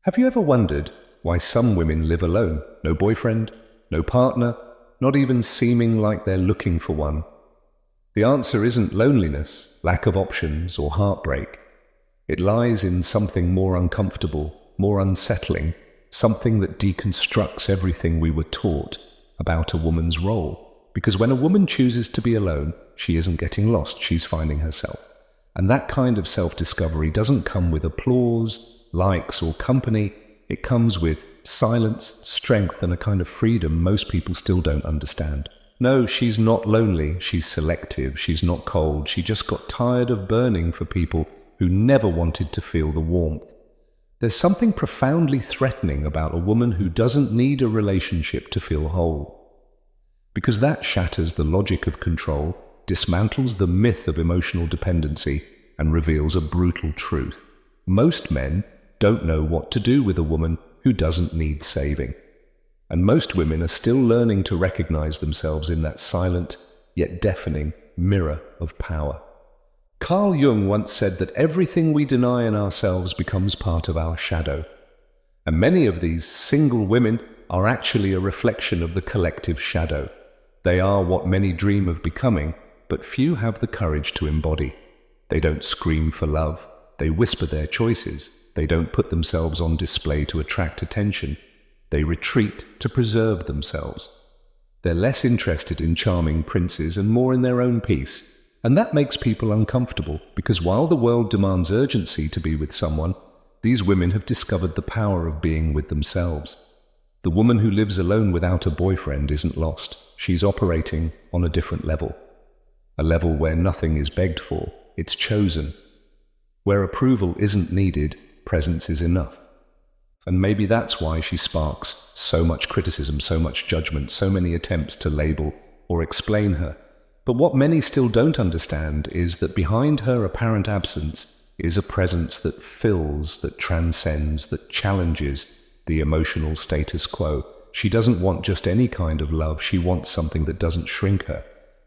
Have you ever wondered why some women live alone? No boyfriend, no partner, not even seeming like they're looking for one. The answer isn't loneliness, lack of options, or heartbreak. It lies in something more uncomfortable, more unsettling, something that deconstructs everything we were taught about a woman's role. Because when a woman chooses to be alone, she isn't getting lost, she's finding herself. And that kind of self-discovery doesn't come with applause, likes, or company. It comes with silence, strength, and a kind of freedom most people still don't understand. No, she's not lonely, she's selective, she's not cold, she just got tired of burning for people who never wanted to feel the warmth. There's something profoundly threatening about a woman who doesn't need a relationship to feel whole. Because that shatters the logic of control, dismantles the myth of emotional dependency, and reveals a brutal truth. Most men don't know what to do with a woman who doesn't need saving. And most women are still learning to recognize themselves in that silent, yet deafening mirror of power. Carl Jung once said that everything we deny in ourselves becomes part of our shadow. And many of these single women are actually a reflection of the collective shadow. They are what many dream of becoming, but few have the courage to embody. They don't scream for love. They whisper their choices. They don't put themselves on display to attract attention. They retreat to preserve themselves. They're less interested in charming princes and more in their own peace. And that makes people uncomfortable, because while the world demands urgency to be with someone, these women have discovered the power of being with themselves. The woman who lives alone without a boyfriend isn't lost. She's operating on a different level. A level where nothing is begged for, it's chosen. Where approval isn't needed, presence is enough. And maybe that's why she sparks so much criticism, so much judgment, so many attempts to label or explain her. But what many still don't understand is that behind her apparent absence is a presence that fills, that transcends, that challenges the emotional status quo. She doesn't want just any kind of love, she wants something that doesn't shrink her.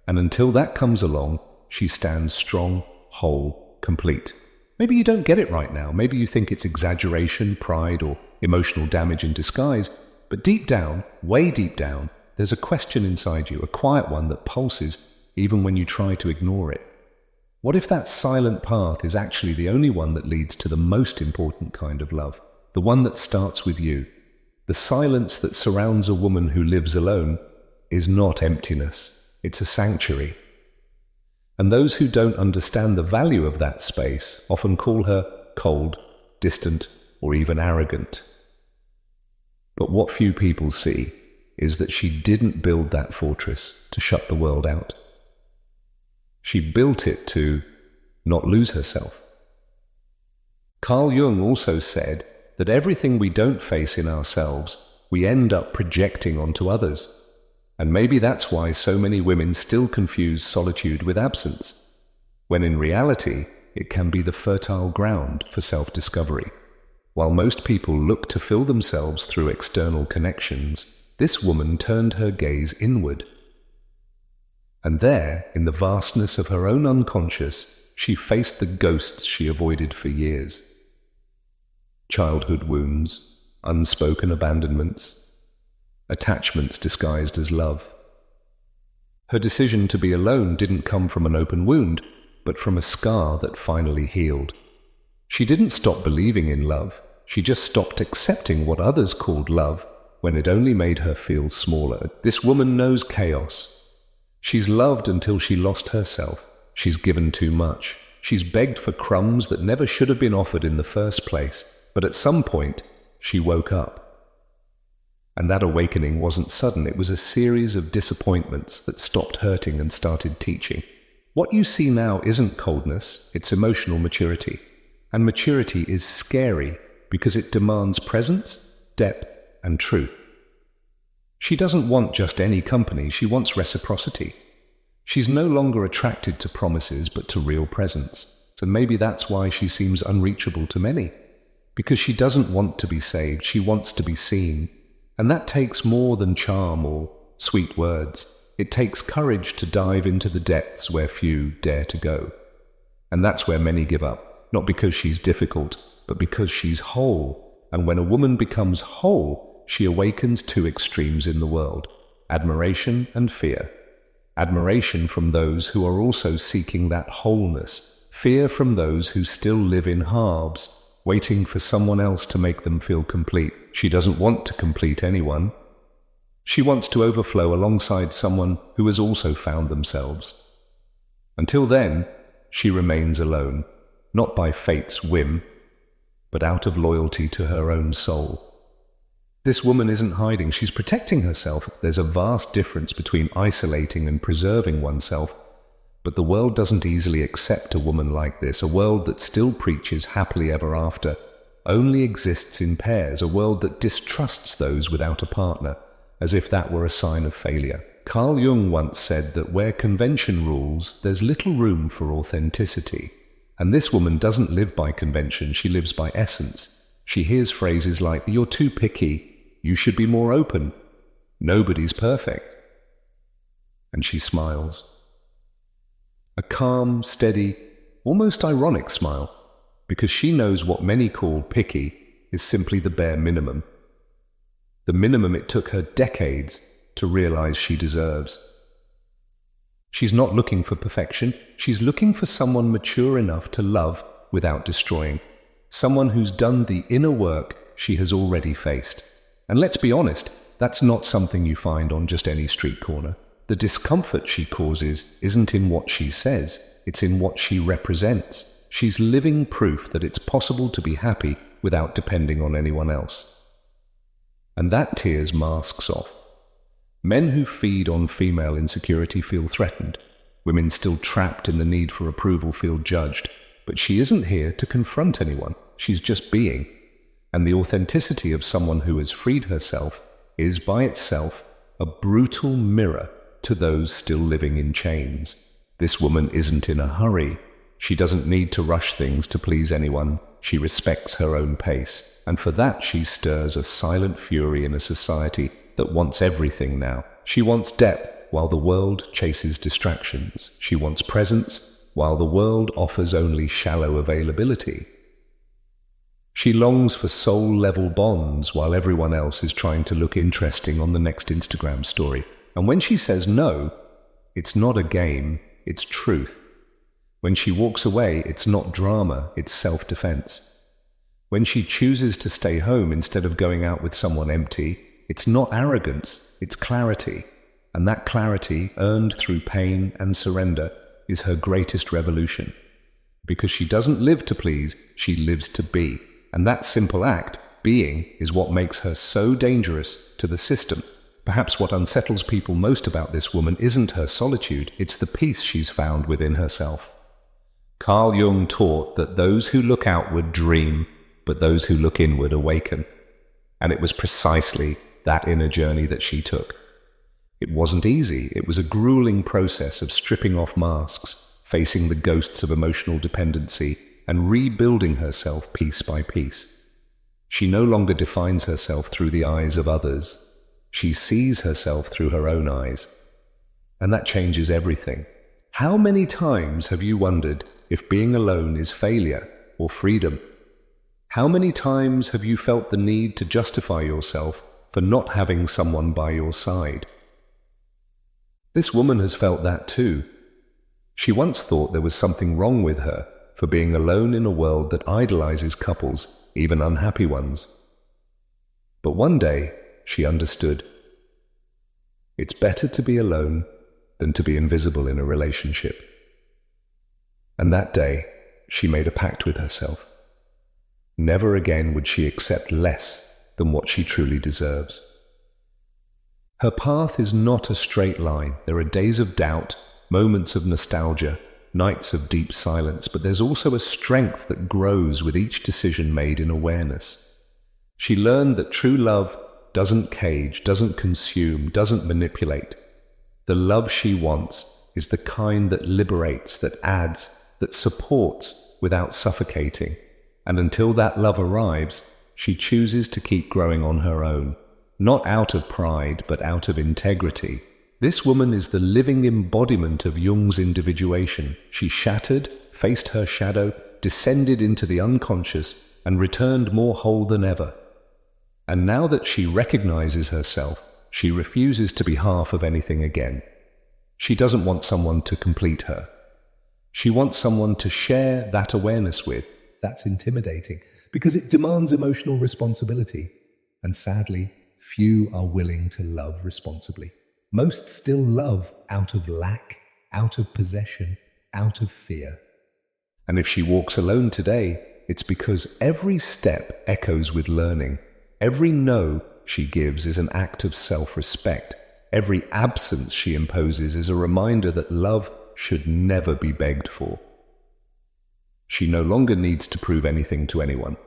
And until that comes along, she stands strong, whole, complete. Maybe you don't get it right now. Maybe you think it's exaggeration, pride, or emotional damage in disguise. But deep down, way deep down, there's a question inside you, a quiet one that pulses even when you try to ignore it. What if that silent path is actually the only one that leads to the most important kind of love? The one that starts with you. The silence that surrounds a woman who lives alone is not emptiness. It's a sanctuary. And those who don't understand the value of that space often call her cold, distant, or even arrogant. But what few people see is that she didn't build that fortress to shut the world out. She built it to not lose herself. Carl Jung also said that everything we don't face in ourselves, we end up projecting onto others. And maybe that's why so many women still confuse solitude with absence, when in reality, it can be the fertile ground for self-discovery. While most people look to fill themselves through external connections, this woman turned her gaze inward. And there, in the vastness of her own unconscious, she faced the ghosts she avoided for years. Childhood wounds, unspoken abandonments, attachments disguised as love. Her decision to be alone didn't come from an open wound, but from a scar that finally healed. She didn't stop believing in love, she just stopped accepting what others called love when it only made her feel smaller. This woman knows chaos. She's loved until she lost herself. She's given too much. She's begged for crumbs that never should have been offered in the first place. But at some point, she woke up. And that awakening wasn't sudden. It was a series of disappointments that stopped hurting and started teaching. What you see now isn't coldness, it's emotional maturity. And maturity is scary because it demands presence, depth, and truth. She doesn't want just any company, she wants reciprocity. She's no longer attracted to promises but to real presence. So maybe that's why she seems unreachable to many. Because she doesn't want to be saved, she wants to be seen. And that takes more than charm or sweet words. It takes courage to dive into the depths where few dare to go. And that's where many give up, not because she's difficult, but because she's whole. And when a woman becomes whole, she awakens two extremes in the world: admiration and fear. Admiration from those who are also seeking that wholeness, fear from those who still live in halves, waiting for someone else to make them feel complete. She doesn't want to complete anyone. She wants to overflow alongside someone who has also found themselves. Until then, she remains alone, not by fate's whim, but out of loyalty to her own soul. This woman isn't hiding, she's protecting herself. There's a vast difference between isolating and preserving oneself, but the world doesn't easily accept a woman like this, a world that still preaches happily ever after, only exists in pairs, a world that distrusts those without a partner, as if that were a sign of failure. Carl Jung once said that where convention rules, there's little room for authenticity. And this woman doesn't live by convention, she lives by essence. She hears phrases like, "You're too picky," "You should be more open," "Nobody's perfect." And she smiles. A calm, steady, almost ironic smile, because she knows what many call picky is simply the bare minimum. The minimum it took her decades to realize she deserves. She's not looking for perfection, she's looking for someone mature enough to love without destroying. Someone who's done the inner work she has already faced. And let's be honest, that's not something you find on just any street corner. The discomfort she causes isn't in what she says, it's in what she represents. She's living proof that it's possible to be happy without depending on anyone else. And that tears masks off. Men who feed on female insecurity feel threatened. Women still trapped in the need for approval feel judged. But she isn't here to confront anyone, she's just being. And the authenticity of someone who has freed herself is by itself a brutal mirror to those still living in chains. This woman isn't in a hurry. She doesn't need to rush things to please anyone. She respects her own pace, and for that she stirs a silent fury in a society that wants everything now. She wants depth while the world chases distractions. She wants presence while the world offers only shallow availability. She longs for soul-level bonds while everyone else is trying to look interesting on the next Instagram story. And when she says no, it's not a game, it's truth. When she walks away, it's not drama, it's self-defense. When she chooses to stay home instead of going out with someone empty, it's not arrogance, it's clarity. And that clarity, earned through pain and surrender, is her greatest revolution. Because she doesn't live to please, she lives to be. And that simple act, being, is what makes her so dangerous to the system. Perhaps what unsettles people most about this woman isn't her solitude, it's the peace she's found within herself. Carl Jung taught that those who look outward dream, but those who look inward awaken. And it was precisely that inner journey that she took. It wasn't easy, it was a grueling process of stripping off masks, facing the ghosts of emotional dependency, and rebuilding herself piece by piece. She no longer defines herself through the eyes of others. She sees herself through her own eyes. And that changes everything. How many times have you wondered if being alone is failure or freedom? How many times have you felt the need to justify yourself for not having someone by your side? This woman has felt that too. She once thought there was something wrong with her for being alone in a world that idolizes couples, even unhappy ones. But one day, she understood. It's better to be alone than to be invisible in a relationship. And that day, she made a pact with herself. Never again would she accept less than what she truly deserves. Her path is not a straight line. There are days of doubt, moments of nostalgia, nights of deep silence, but there's also a strength that grows with each decision made in awareness. She learned that true love doesn't cage, doesn't consume, doesn't manipulate. The love she wants is the kind that liberates, that adds, that supports without suffocating. And until that love arrives, she chooses to keep growing on her own, not out of pride, but out of integrity. This woman is the living embodiment of Jung's individuation. She shattered, faced her shadow, descended into the unconscious, and returned more whole than ever. And now that she recognizes herself, she refuses to be half of anything again. She doesn't want someone to complete her. She wants someone to share that awareness with. That's intimidating because it demands emotional responsibility. And sadly, few are willing to love responsibly. Most still love out of lack, out of possession, out of fear. And if she walks alone today, it's because every step echoes with learning. Every no she gives is an act of self-respect. Every absence she imposes is a reminder that love should never be begged for. She no longer needs to prove anything to anyone.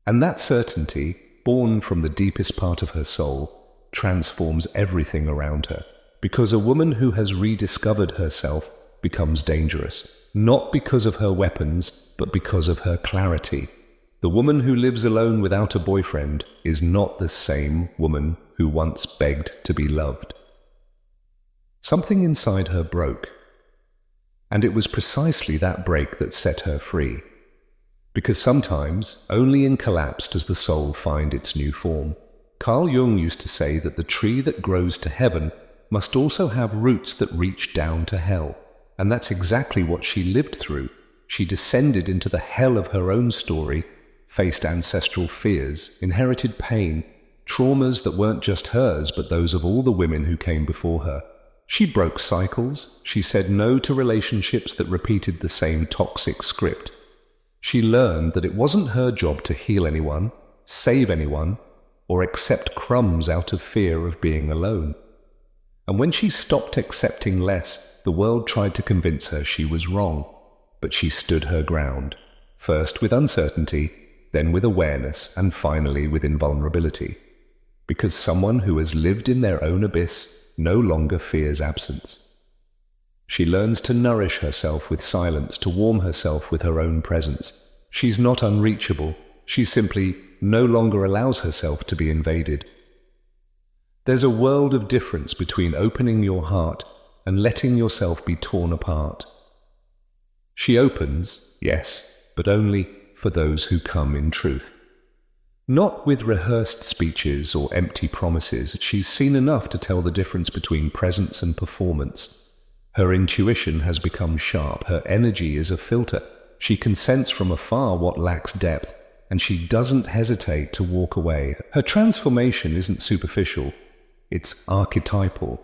And that certainty, born from the deepest part of her soul, transforms everything around her. Because a woman who has rediscovered herself becomes dangerous, not because of her weapons, but because of her clarity. The woman who lives alone without a boyfriend is not the same woman who once begged to be loved. Something inside her broke, and it was precisely that break that set her free. Because sometimes, only in collapse does the soul find its new form. Carl Jung used to say that the tree that grows to heaven must also have roots that reach down to hell. And that's exactly what she lived through. She descended into the hell of her own story, faced ancestral fears, inherited pain, traumas that weren't just hers, but those of all the women who came before her. She broke cycles. She said no to relationships that repeated the same toxic script. She learned that it wasn't her job to heal anyone, save anyone, or accept crumbs out of fear of being alone. And when she stopped accepting less, the world tried to convince her she was wrong. But she stood her ground, first with uncertainty, then with awareness, and finally with invulnerability. Because someone who has lived in their own abyss no longer fears absence. She learns to nourish herself with silence, to warm herself with her own presence. She's not unreachable. She simply no longer allows herself to be invaded. There's a world of difference between opening your heart and letting yourself be torn apart. She opens, yes, but only for those who come in truth. Not with rehearsed speeches or empty promises. She's seen enough to tell the difference between presence and performance. Her intuition has become sharp. Her energy is a filter. She can sense from afar what lacks depth, and she doesn't hesitate to walk away. Her transformation isn't superficial. It's archetypal.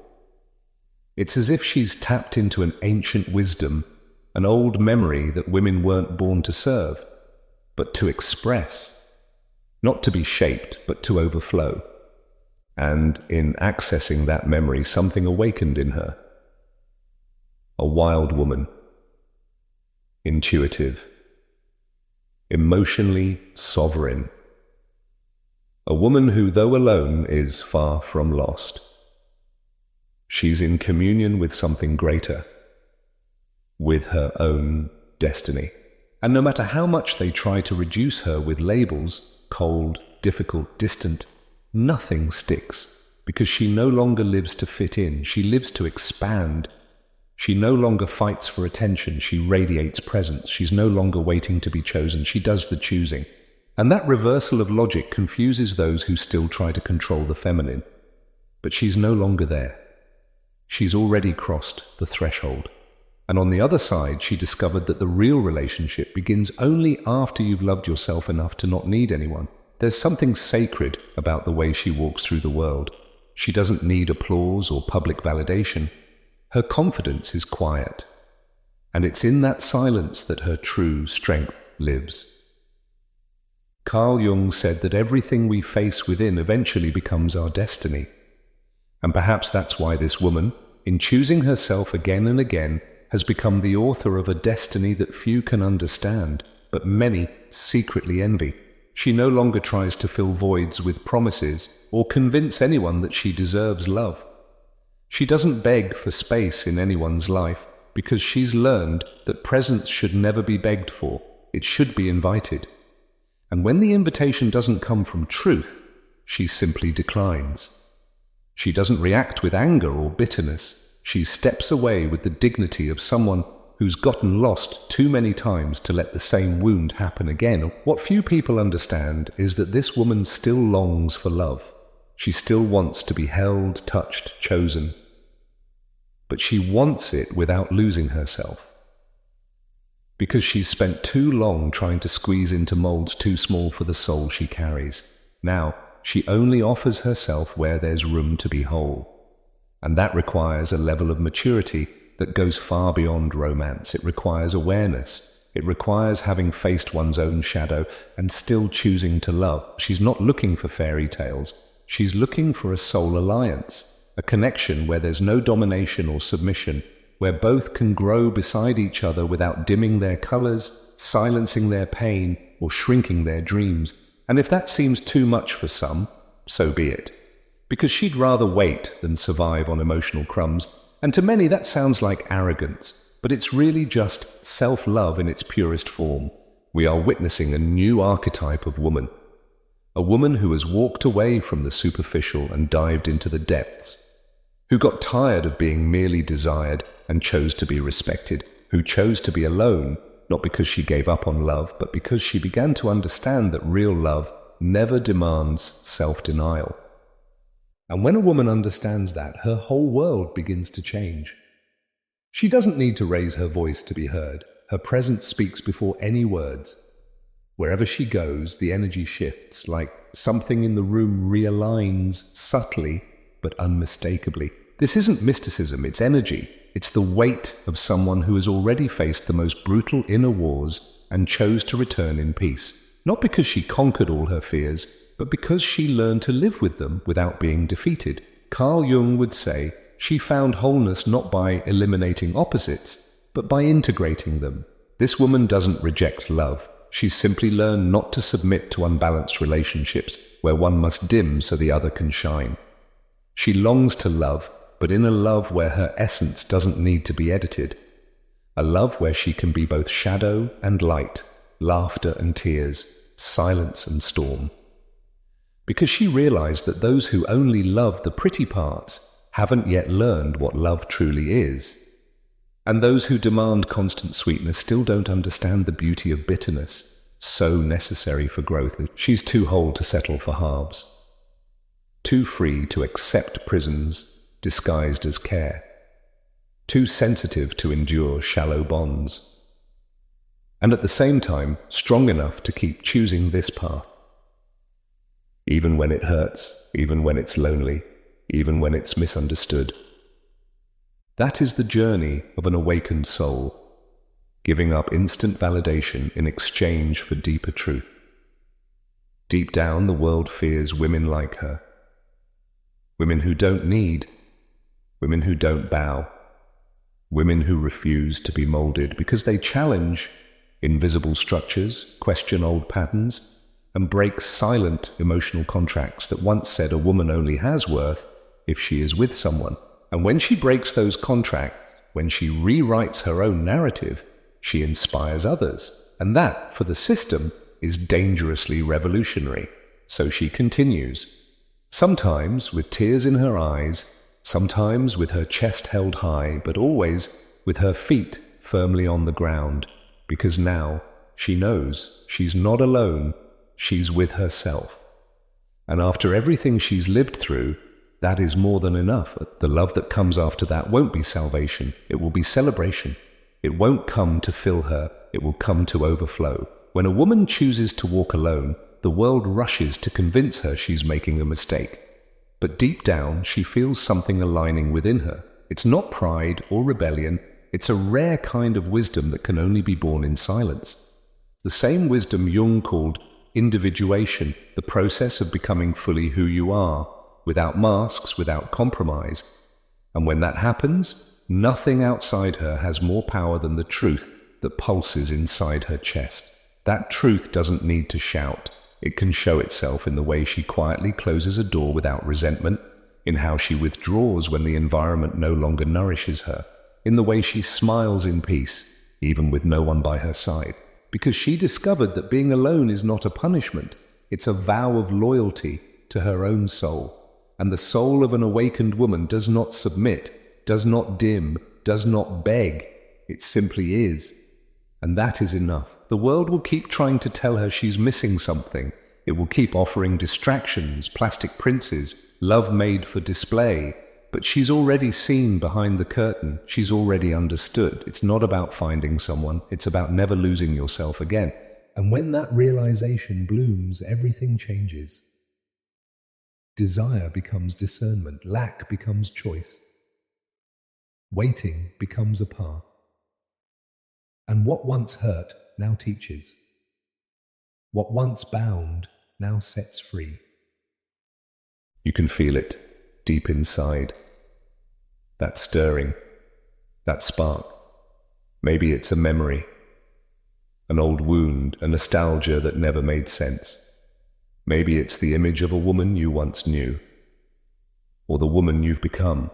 It's as if she's tapped into an ancient wisdom, an old memory that women weren't born to serve, but to express. Not to be shaped, but to overflow. And in accessing that memory, something awakened in her. A wild woman. Intuitive. Emotionally sovereign. A woman who, though alone, is far from lost. She's in communion with something greater, with her own destiny. And no matter how much they try to reduce her with labels, cold, difficult, distant, nothing sticks, because she no longer lives to fit in. She lives to expand. She no longer fights for attention. She radiates presence. She's no longer waiting to be chosen. She does the choosing. And that reversal of logic confuses those who still try to control the feminine. But she's no longer there. She's already crossed the threshold. And on the other side, she discovered that the real relationship begins only after you've loved yourself enough to not need anyone. There's something sacred about the way she walks through the world. She doesn't need applause or public validation. Her confidence is quiet. And it's in that silence that her true strength lives. Carl Jung said that everything we face within eventually becomes our destiny. And perhaps that's why this woman, in choosing herself again and again, has become the author of a destiny that few can understand, but many secretly envy. She no longer tries to fill voids with promises or convince anyone that she deserves love. She doesn't beg for space in anyone's life because she's learned that presence should never be begged for. It should be invited. And when the invitation doesn't come from truth, she simply declines. She doesn't react with anger or bitterness. She steps away with the dignity of someone who's gotten lost too many times to let the same wound happen again. What few people understand is that this woman still longs for love. She still wants to be held, touched, chosen. But she wants it without losing herself. Because she's spent too long trying to squeeze into molds too small for the soul she carries. Now, she only offers herself where there's room to be whole. And that requires a level of maturity that goes far beyond romance. It requires awareness. It requires having faced one's own shadow and still choosing to love. She's not looking for fairy tales. She's looking for a soul alliance, a connection where there's no domination or submission, where both can grow beside each other without dimming their colors, silencing their pain, or shrinking their dreams. And if that seems too much for some, so be it. Because she'd rather wait than survive on emotional crumbs. And to many that sounds like arrogance, but it's really just self-love in its purest form. We are witnessing a new archetype of woman. A woman who has walked away from the superficial and dived into the depths. Who got tired of being merely desired and chose to be respected. Who chose to be alone, not because she gave up on love, but because she began to understand that real love never demands self-denial. And when a woman understands that, her whole world begins to change. She doesn't need to raise her voice to be heard. Her presence speaks before any words. Wherever she goes, the energy shifts, like something in the room realigns subtly but unmistakably. This isn't mysticism, it's energy. It's the weight of someone who has already faced the most brutal inner wars and chose to return in peace. Not because she conquered all her fears, but because she learned to live with them without being defeated. Carl Jung would say she found wholeness not by eliminating opposites, but by integrating them. This woman doesn't reject love. She's simply learned not to submit to unbalanced relationships where one must dim so the other can shine. She longs to love, but in a love where her essence doesn't need to be edited. A love where she can be both shadow and light, laughter and tears, silence and storm. Because she realized that those who only love the pretty parts haven't yet learned what love truly is. And those who demand constant sweetness still don't understand the beauty of bitterness, so necessary for growth. She's too whole to settle for halves, too free to accept prisons disguised as care, too sensitive to endure shallow bonds, and at the same time strong enough to keep choosing this path. Even when it hurts, even when it's lonely, even when it's misunderstood. That is the journey of an awakened soul, giving up instant validation in exchange for deeper truth. Deep down, the world fears women like her. Women who don't need, women who don't bow, women who refuse to be molded because they challenge invisible structures, question old patterns, and break silent emotional contracts that once said a woman only has worth if she is with someone. And when she breaks those contracts, when she rewrites her own narrative, she inspires others. And that, for the system, is dangerously revolutionary. So she continues, sometimes with tears in her eyes, sometimes with her chest held high, but always with her feet firmly on the ground, because now she knows she's not alone. She's with herself. And after everything she's lived through, that is more than enough. The love that comes after that won't be salvation. It will be celebration. It won't come to fill her. It will come to overflow. When a woman chooses to walk alone, the world rushes to convince her she's making a mistake. But deep down, she feels something aligning within her. It's not pride or rebellion. It's a rare kind of wisdom that can only be born in silence. The same wisdom Jung called individuation, the process of becoming fully who you are, without masks, without compromise. And when that happens, nothing outside her has more power than the truth that pulses inside her chest. That truth doesn't need to shout. It can show itself in the way she quietly closes a door without resentment, in how she withdraws when the environment no longer nourishes her, in the way she smiles in peace, even with no one by her side. Because she discovered that being alone is not a punishment, it's a vow of loyalty to her own soul. And the soul of an awakened woman does not submit, does not dim, does not beg. It simply is. And that is enough. The world will keep trying to tell her she's missing something. It will keep offering distractions, plastic princes, love made for display. But she's already seen behind the curtain. She's already understood. It's not about finding someone. It's about never losing yourself again. And when that realization blooms, everything changes. Desire becomes discernment. Lack becomes choice. Waiting becomes a path. And what once hurt now teaches. What once bound now sets free. You can feel it deep inside. That stirring, that spark. Maybe it's a memory, an old wound, a nostalgia that never made sense. Maybe it's the image of a woman you once knew, or the woman you've become.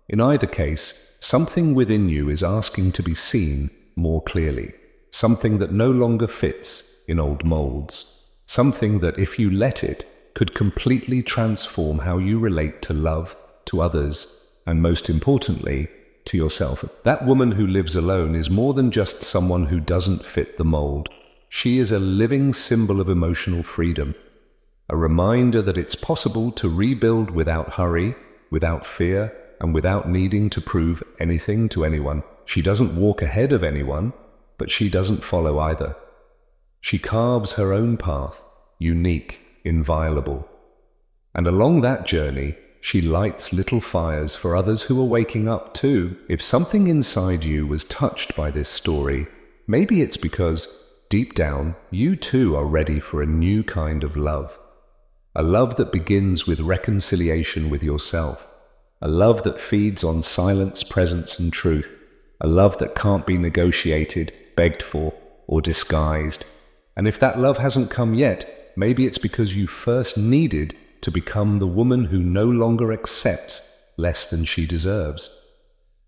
In either case, something within you is asking to be seen more clearly, something that no longer fits in old molds, something that, if you let it, could completely transform how you relate to love, to others, and most importantly, to yourself. That woman who lives alone is more than just someone who doesn't fit the mold. She is a living symbol of emotional freedom, a reminder that it's possible to rebuild without hurry, without fear, and without needing to prove anything to anyone. She doesn't walk ahead of anyone, but she doesn't follow either. She carves her own path, unique, inviolable. And along that journey, she lights little fires for others who are waking up too. If something inside you was touched by this story, maybe it's because, deep down, you too are ready for a new kind of love. A love that begins with reconciliation with yourself. A love that feeds on silence, presence, and truth. A love that can't be negotiated, begged for, or disguised. And if that love hasn't come yet, maybe it's because you first needed to become the woman who no longer accepts less than she deserves.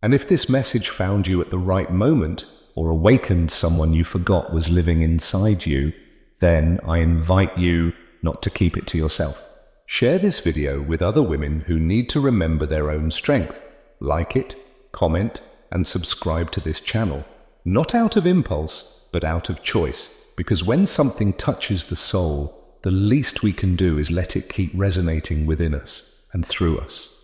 And if this message found you at the right moment, or awakened someone you forgot was living inside you, then I invite you not to keep it to yourself. Share this video with other women who need to remember their own strength. Like it, comment, and subscribe to this channel. Not out of impulse, but out of choice. Because when something touches the soul, the least we can do is let it keep resonating within us and through us.